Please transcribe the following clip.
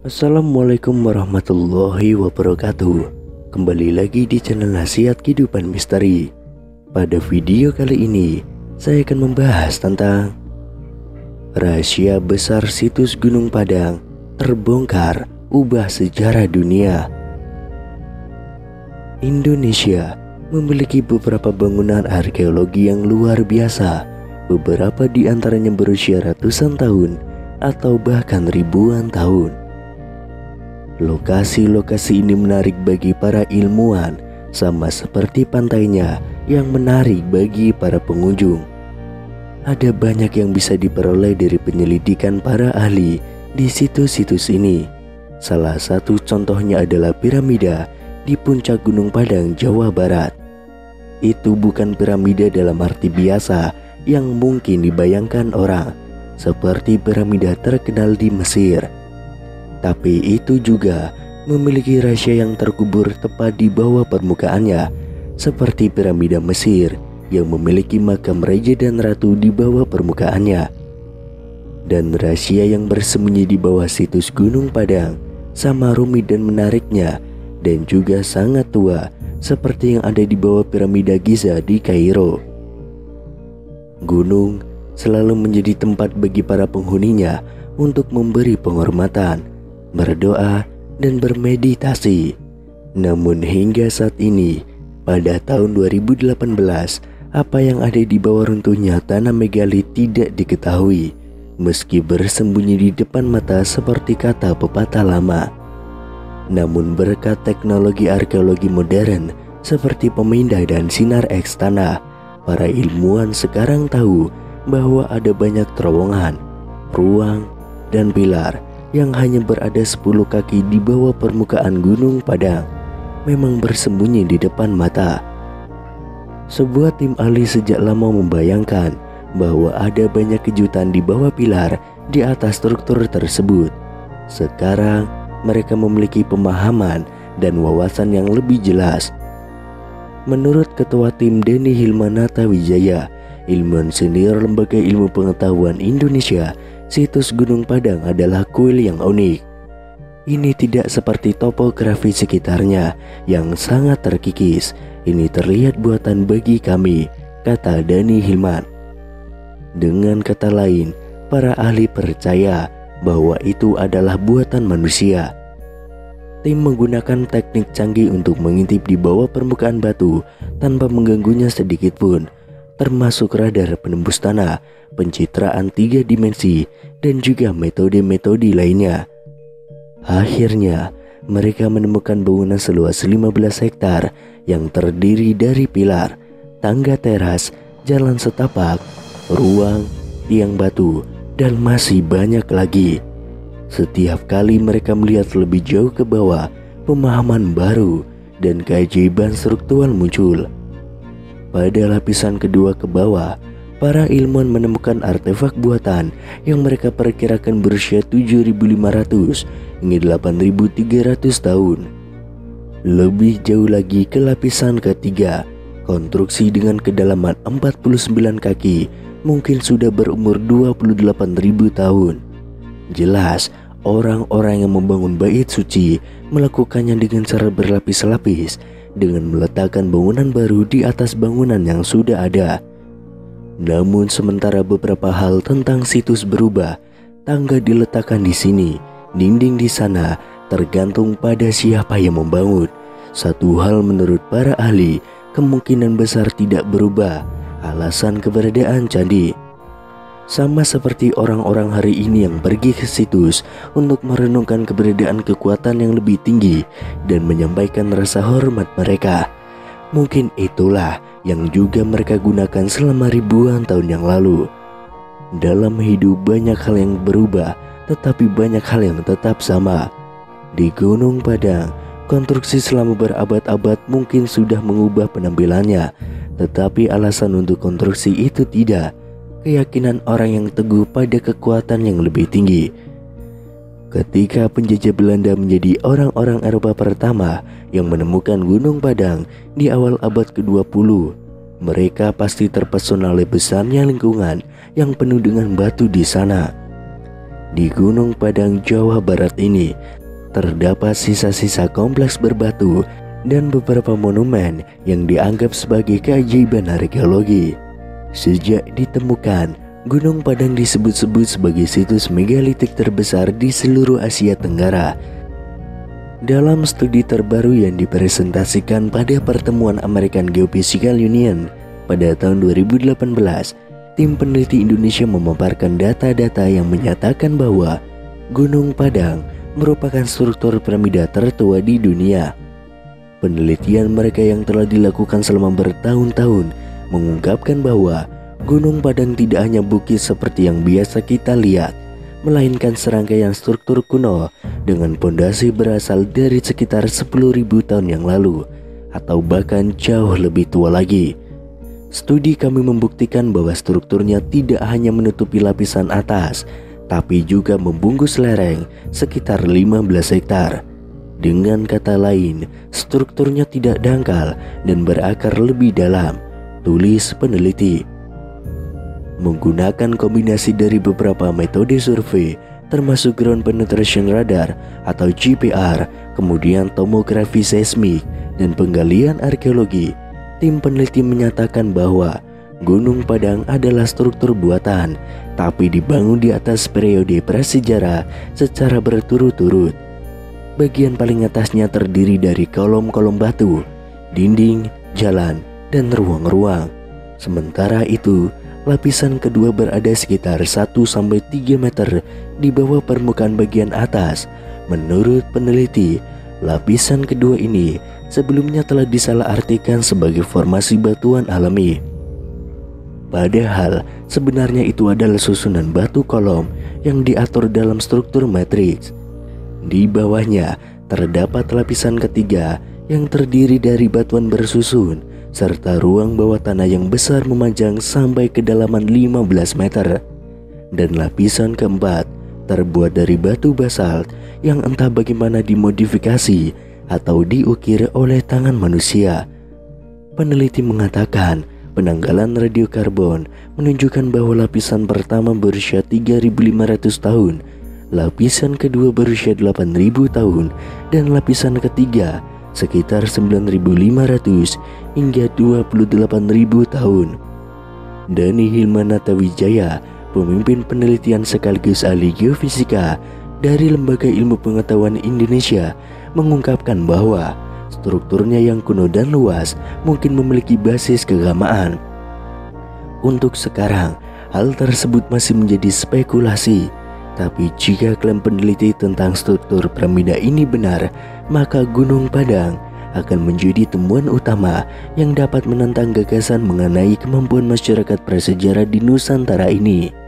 Assalamualaikum warahmatullahi wabarakatuh. Kembali lagi di channel Nasihat Kehidupan Misteri. Pada video kali ini saya akan membahas tentang rahasia besar situs Gunung Padang terbongkar, ubah sejarah dunia. Indonesia memiliki beberapa bangunan arkeologi yang luar biasa. Beberapa di antaranya berusia ratusan tahun atau bahkan ribuan tahun. Lokasi-lokasi ini menarik bagi para ilmuwan, sama seperti pantainya yang menarik bagi para pengunjung. Ada banyak yang bisa diperoleh dari penyelidikan para ahli di situs-situs ini. Salah satu contohnya adalah piramida di puncak Gunung Padang, Jawa Barat. Itu bukan piramida dalam arti biasa yang mungkin dibayangkan orang, seperti piramida terkenal di Mesir. Tapi itu juga memiliki rahasia yang terkubur tepat di bawah permukaannya, seperti piramida Mesir yang memiliki makam raja dan ratu di bawah permukaannya. Dan rahasia yang bersembunyi di bawah situs Gunung Padang sama rumit dan menariknya, dan juga sangat tua, seperti yang ada di bawah piramida Giza di Kairo. Gunung selalu menjadi tempat bagi para penghuninya untuk memberi penghormatan, berdoa, dan bermeditasi. Namun hingga saat ini, pada tahun 2018, apa yang ada di bawah runtuhnya tanah megalit tidak diketahui, meski bersembunyi di depan mata seperti kata pepatah lama. Namun berkat teknologi arkeologi modern seperti pemindah dan sinar X tanah, para ilmuwan sekarang tahu bahwa ada banyak terowongan, ruang, dan pilar yang hanya berada 10 kaki di bawah permukaan Gunung Padang, memang bersembunyi di depan mata. Sebuah tim ahli sejak lama membayangkan bahwa ada banyak kejutan di bawah pilar di atas struktur tersebut. Sekarang mereka memiliki pemahaman dan wawasan yang lebih jelas. Menurut Ketua Tim Denny Hilmanata Wijaya, ilmuwan senior Lembaga Ilmu Pengetahuan Indonesia, situs Gunung Padang adalah kuil yang unik. Ini tidak seperti topografi sekitarnya yang sangat terkikis. Ini terlihat buatan bagi kami, kata Denny Hilman. Dengan kata lain, para ahli percaya bahwa itu adalah buatan manusia. Tim menggunakan teknik canggih untuk mengintip di bawah permukaan batu tanpa mengganggunya sedikit pun, termasuk radar penembus tanah, pencitraan 3 dimensi, dan juga metode-metode lainnya. Akhirnya, mereka menemukan bangunan seluas 15 hektar yang terdiri dari pilar, tangga teras, jalan setapak, ruang, tiang batu, dan masih banyak lagi. Setiap kali mereka melihat lebih jauh ke bawah, pemahaman baru dan keajaiban struktural muncul. Pada lapisan kedua ke bawah, para ilmuwan menemukan artefak buatan yang mereka perkirakan berusia 7.500 hingga 8.300 tahun. Lebih jauh lagi ke lapisan ketiga, konstruksi dengan kedalaman 49 kaki mungkin sudah berumur 28.000 tahun. Jelas, orang-orang yang membangun bait suci melakukannya dengan cara berlapis-lapis, dengan meletakkan bangunan baru di atas bangunan yang sudah ada. Namun sementara beberapa hal tentang situs berubah, tangga diletakkan di sini, dinding di sana, tergantung pada siapa yang membangun. Satu hal menurut para ahli, kemungkinan besar tidak berubah, alasan keberadaan candi. Sama seperti orang-orang hari ini yang pergi ke situs untuk merenungkan keberadaan kekuatan yang lebih tinggi dan menyampaikan rasa hormat mereka. Mungkin itulah yang juga mereka gunakan selama ribuan tahun yang lalu. Dalam hidup banyak hal yang berubah, tetapi banyak hal yang tetap sama. Di Gunung Padang, konstruksi selama berabad-abad mungkin sudah mengubah penampilannya, tetapi alasan untuk konstruksi itu tidak. Keyakinan orang yang teguh pada kekuatan yang lebih tinggi. Ketika penjajah Belanda menjadi orang-orang Eropa pertama yang menemukan Gunung Padang di awal abad ke-20, mereka pasti terpesona oleh besarnya lingkungan yang penuh dengan batu di sana. Di Gunung Padang, Jawa Barat ini terdapat sisa-sisa kompleks berbatu dan beberapa monumen yang dianggap sebagai keajaiban arkeologi. Sejak ditemukan, Gunung Padang disebut-sebut sebagai situs megalitik terbesar di seluruh Asia Tenggara. Dalam studi terbaru yang dipresentasikan pada pertemuan American Geophysical Union pada tahun 2018, tim peneliti Indonesia memaparkan data-data yang menyatakan bahwa Gunung Padang merupakan struktur piramida tertua di dunia. Penelitian mereka yang telah dilakukan selama bertahun-tahun mengungkapkan bahwa Gunung Padang tidak hanya bukit seperti yang biasa kita lihat, melainkan serangkaian struktur kuno dengan pondasi berasal dari sekitar 10.000 tahun yang lalu atau bahkan jauh lebih tua lagi. Studi kami membuktikan bahwa strukturnya tidak hanya menutupi lapisan atas, tapi juga membungkus lereng sekitar 15 hektar. Dengan kata lain, strukturnya tidak dangkal dan berakar lebih dalam, tulis peneliti. Menggunakan kombinasi dari beberapa metode survei, termasuk Ground Penetration Radar atau GPR, kemudian tomografi seismik, dan penggalian arkeologi, tim peneliti menyatakan bahwa Gunung Padang adalah struktur buatan, tapi dibangun di atas periode prasejarah secara berturut-turut. Bagian paling atasnya terdiri dari kolom-kolom batu, dinding, jalan, dan ruang-ruang. Sementara itu, lapisan kedua berada sekitar 1-3 meter di bawah permukaan bagian atas. Menurut peneliti, lapisan kedua ini sebelumnya telah disalahartikan sebagai formasi batuan alami. Padahal sebenarnya itu adalah susunan batu kolom yang diatur dalam struktur matriks. Di bawahnya terdapat lapisan ketiga yang terdiri dari batuan bersusun serta ruang bawah tanah yang besar memanjang sampai kedalaman 15 meter. Dan lapisan keempat terbuat dari batu basalt yang entah bagaimana dimodifikasi atau diukir oleh tangan manusia. Peneliti mengatakan penanggalan radiokarbon menunjukkan bahwa lapisan pertama berusia 3.500 tahun, lapisan kedua berusia 8.000 tahun, dan lapisan ketiga sekitar 9.500 hingga 28.000 tahun. Dani Hilmanata Wijaya, pemimpin penelitian sekaligus ahli geofisika dari Lembaga Ilmu Pengetahuan Indonesia, mengungkapkan bahwa strukturnya yang kuno dan luas mungkin memiliki basis keagamaan. Untuk sekarang, hal tersebut masih menjadi spekulasi. Tapi jika klaim peneliti tentang struktur piramida ini benar, maka Gunung Padang akan menjadi temuan utama yang dapat menentang gagasan mengenai kemampuan masyarakat prasejarah di Nusantara ini.